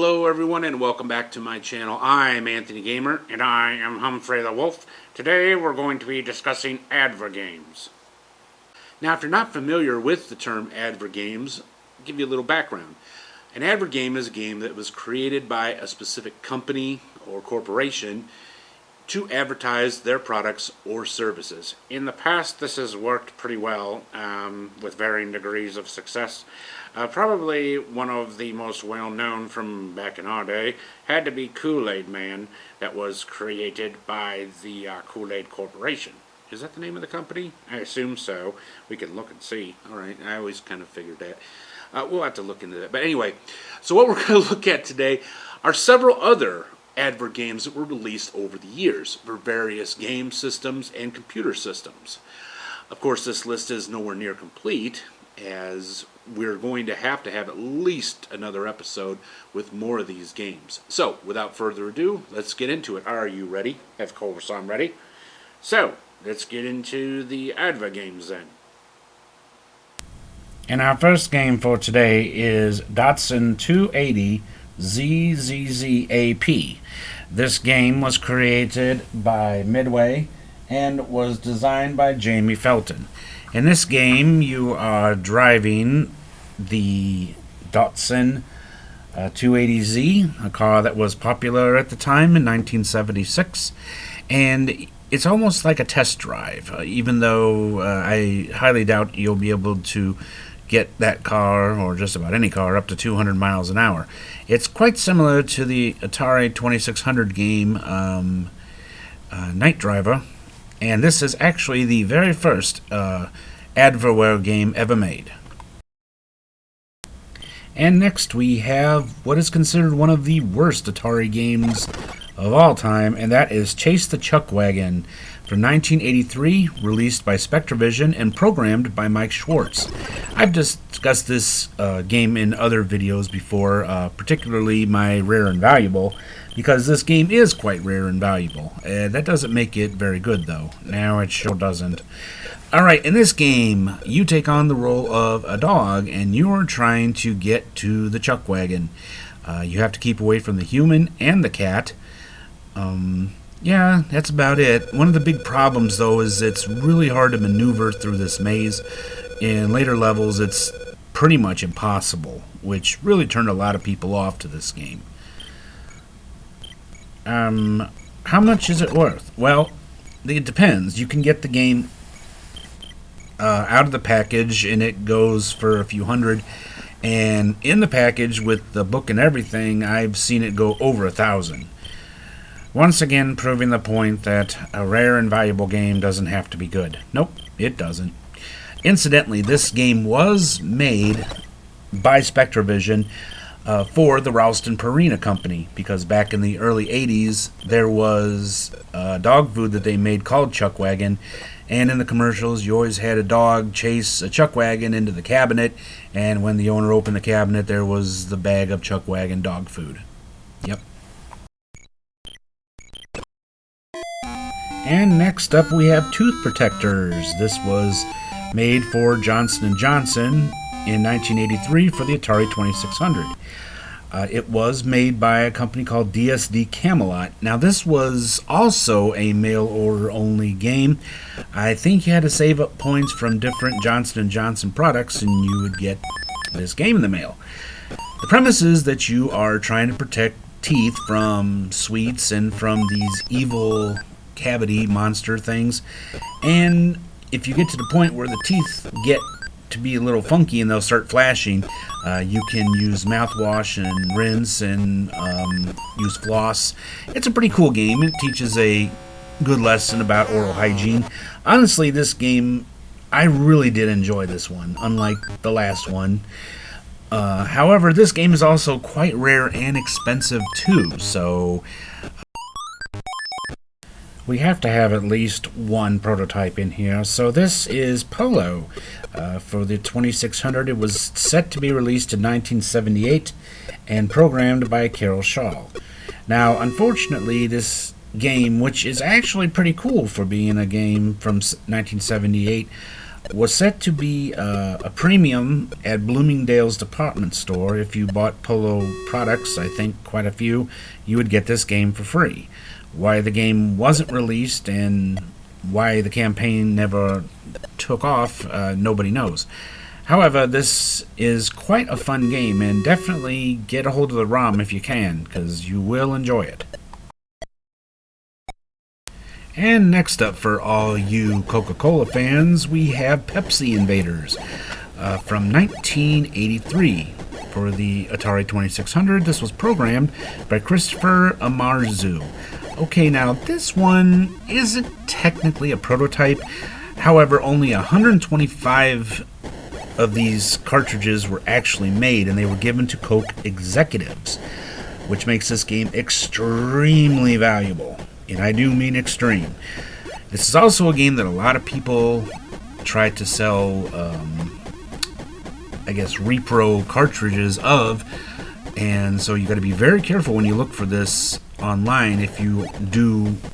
Hello everyone and welcome back to my channel. I'm Anthony Gamer and I am Humphrey the Wolf. Today we're going to be discussing Advergames. Now if you're not familiar with the term Advergames, I'll give you a little background. An Advergame is a game that was created by a specific company or corporation to advertise their products or services. In the past this has worked pretty well with varying degrees of success. Probably one of the most well-known from back in our day had to be Kool-Aid Man, that was created by the Kool-Aid Corporation. Is that the name of the company? I assume so. We can look and see. Alright, I always kind of figured that. We'll have to look into that. But anyway, so what we're going to look at today are several other Advergames that were released over the years for various game systems and computer systems. Of course, this list is nowhere near complete, as we're going to have at least another episode with more of these games. So, without further ado, let's get into it. Are you ready? Of course I'm ready. So, let's get into the Advergames then. And our first game for today is Datsun 280 ZZZAP. This game was created by Midway and was designed by Jamie Felton. In this game, you are driving the Datsun 280Z, a car that was popular at the time in 1976, and it's almost like a test drive, even though I highly doubt you'll be able to get that car, or just about any car, up to 200 miles an hour. It's quite similar to the Atari 2600 game Night Driver, and this is actually the very first Adverware game ever made. And next we have what is considered one of the worst Atari games of all time, and that is Chase the Chuck Wagon from 1983, released by Spectravision and programmed by Mike Schwartz. I've discussed this game in other videos before, particularly my Rare and Valuable, because this game is quite rare and valuable. That doesn't make it very good, though. No, it sure doesn't. Alright, in this game, you take on the role of a dog, and you are trying to get to the Chuck Wagon. You have to keep away from the human and the cat. Yeah, that's about it. One of the big problems, though, is it's really hard to maneuver through this maze. In later levels, it's pretty much impossible, which really turned a lot of people off to this game. How much is it worth? Well, it depends. You can get the game out of the package, and it goes for a few hundred. And in the package, with the book and everything, I've seen it go over 1,000. Once again, proving the point that a rare and valuable game doesn't have to be good. Nope, it doesn't. Incidentally, this game was made by Spectravision for the Ralston Purina Company, because back in the early 80s, there was dog food that they made called Chuck Wagon, and in the commercials, you always had a dog chase a Chuck Wagon into the cabinet, and when the owner opened the cabinet, there was the bag of Chuck Wagon dog food. Yep. And next up we have Tooth Protectors. This was made for Johnson & Johnson in 1983 for the Atari 2600. It was made by a company called DSD Camelot. Now this was also a mail order only game. I think you had to save up points from different Johnson & Johnson products and you would get this game in the mail. The premise is that you are trying to protect teeth from sweets and from these evil cavity monster things, and if you get to the point where the teeth get to be a little funky and they'll start flashing, you can use mouthwash and rinse and use floss. It's a pretty cool game. It teaches a good lesson about oral hygiene. Honestly, this game, I really did enjoy this one, unlike the last one. However, this game is also quite rare and expensive too, so we have to have at least one prototype in here. So this is Polo for the 2600. It was set to be released in 1978 and programmed by Carol Shaw. Now, unfortunately, this game, which is actually pretty cool for being a game from 1978, was set to be a premium at Bloomingdale's department store. If you bought Polo products, I think quite a few, you would get this game for free. Why the game wasn't released and why the campaign never took off, nobody knows. However, this is quite a fun game, and definitely get a hold of the ROM if you can, because you will enjoy it. And next up, for all you Coca-Cola fans, we have Pepsi Invaders from 1983 for the Atari 2600. This was programmed by Christopher Amarzu. Okay, now this one isn't technically a prototype. However, only 125 of these cartridges were actually made, and they were given to Coke executives, which makes this game extremely valuable. And I do mean extreme. This is also a game that a lot of people try to sell, repro cartridges of, and so you got to be very careful when you look for this online if you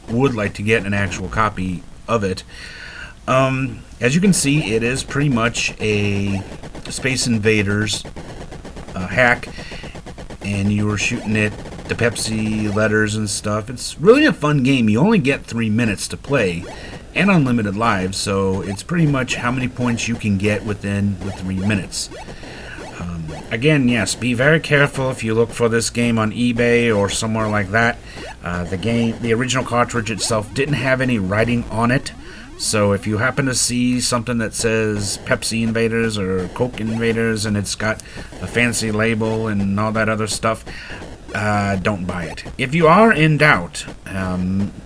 would like to get an actual copy of it. As you can see, it is pretty much a Space Invaders hack, and you were shooting it the Pepsi letters and stuff. It's really a fun game. You only get 3 minutes to play and unlimited lives, so it's pretty much how many points you can get within the 3 minutes. Again, yes, be very careful if you look for this game on eBay or somewhere like that. The original cartridge itself didn't have any writing on it, so if you happen to see something that says Pepsi Invaders or Coke Invaders and it's got a fancy label and all that other stuff, don't buy it. If you are in doubt,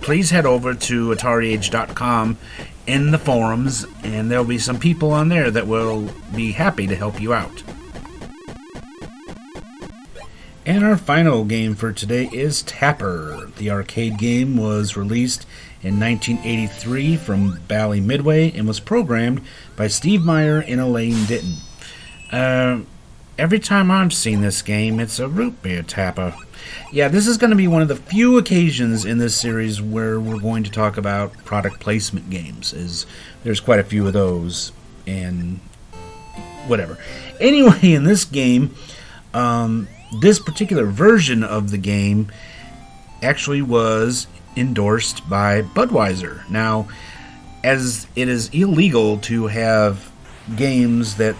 please head over to AtariAge.com in the forums, and there'll be some people on there that will be happy to help you out. And our final game for today is Tapper. The arcade game was released in 1983 from Bally Midway and was programmed by Steve Meyer and Elaine Ditton. Every time I've seen this game, it's a root beer tapper. Yeah, this is going to be one of the few occasions in this series where we're going to talk about product placement games. There's quite a few of those, and whatever. Anyway, in this game, this particular version of the game actually was endorsed by Budweiser. Now, as it is illegal to have games that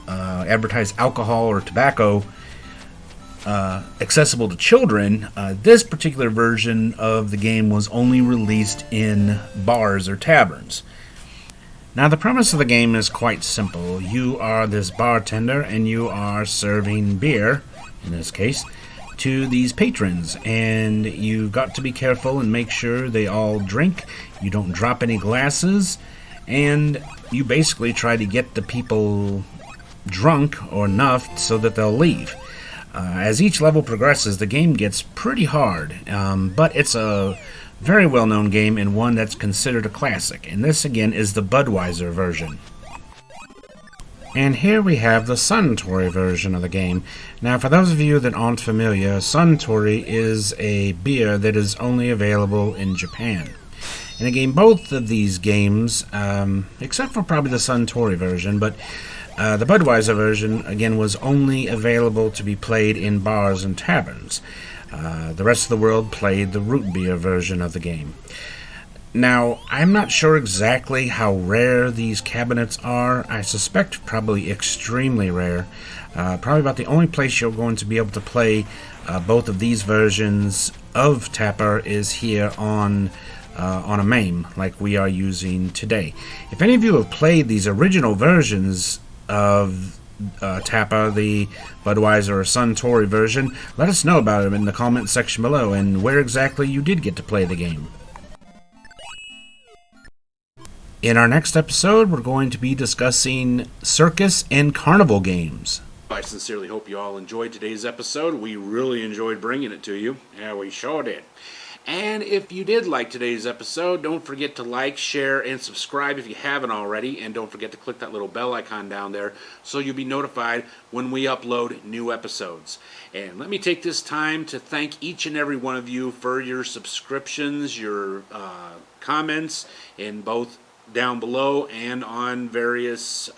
advertise alcohol or tobacco accessible to children, this particular version of the game was only released in bars or taverns. Now, the premise of the game is quite simple. You are this bartender and you are serving beer, in this case, to these patrons, and you've got to be careful and make sure they all drink, you don't drop any glasses, and you basically try to get the people drunk or enough so that they'll leave. As each level progresses, the game gets pretty hard, but it's a very well-known game and one that's considered a classic, and this again is the Budweiser version. And here we have the Suntory version of the game. Now, for those of you that aren't familiar, Suntory is a beer that is only available in Japan. And again, both of these games, except for probably the Suntory version, but the Budweiser version, again, was only available to be played in bars and taverns. The rest of the world played the root beer version of the game. Now, I'm not sure exactly how rare these cabinets are. I suspect probably extremely rare. Probably about the only place you're going to be able to play both of these versions of Tapper is here on a MAME, like we are using today. If any of you have played these original versions of Tapper, the Budweiser or Suntory version, let us know about them in the comment section below and where exactly you did get to play the game. In our next episode, we're going to be discussing circus and carnival games. I sincerely hope you all enjoyed today's episode. We really enjoyed bringing it to you. Yeah, we sure did. And if you did like today's episode, don't forget to like, share, and subscribe if you haven't already. And don't forget to click that little bell icon down there so you'll be notified when we upload new episodes. And let me take this time to thank each and every one of you for your subscriptions, your comments in both down below and on various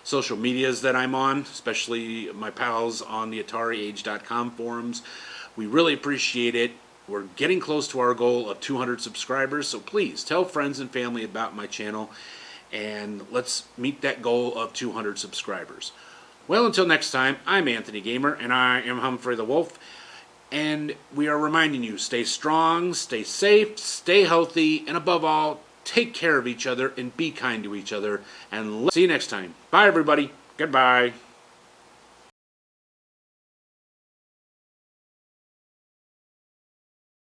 social medias that I'm on, especially my pals on the AtariAge.com forums. We really appreciate it. We're getting close to our goal of 200 subscribers, so please tell friends and family about my channel, and let's meet that goal of 200 subscribers. Well, until next time, I'm Anthony Gamer, and I am Humphrey the Wolf, and we are reminding you, stay strong, stay safe, stay healthy, and above all, take care of each other and be kind to each other, and see you next time. Bye, everybody. Goodbye.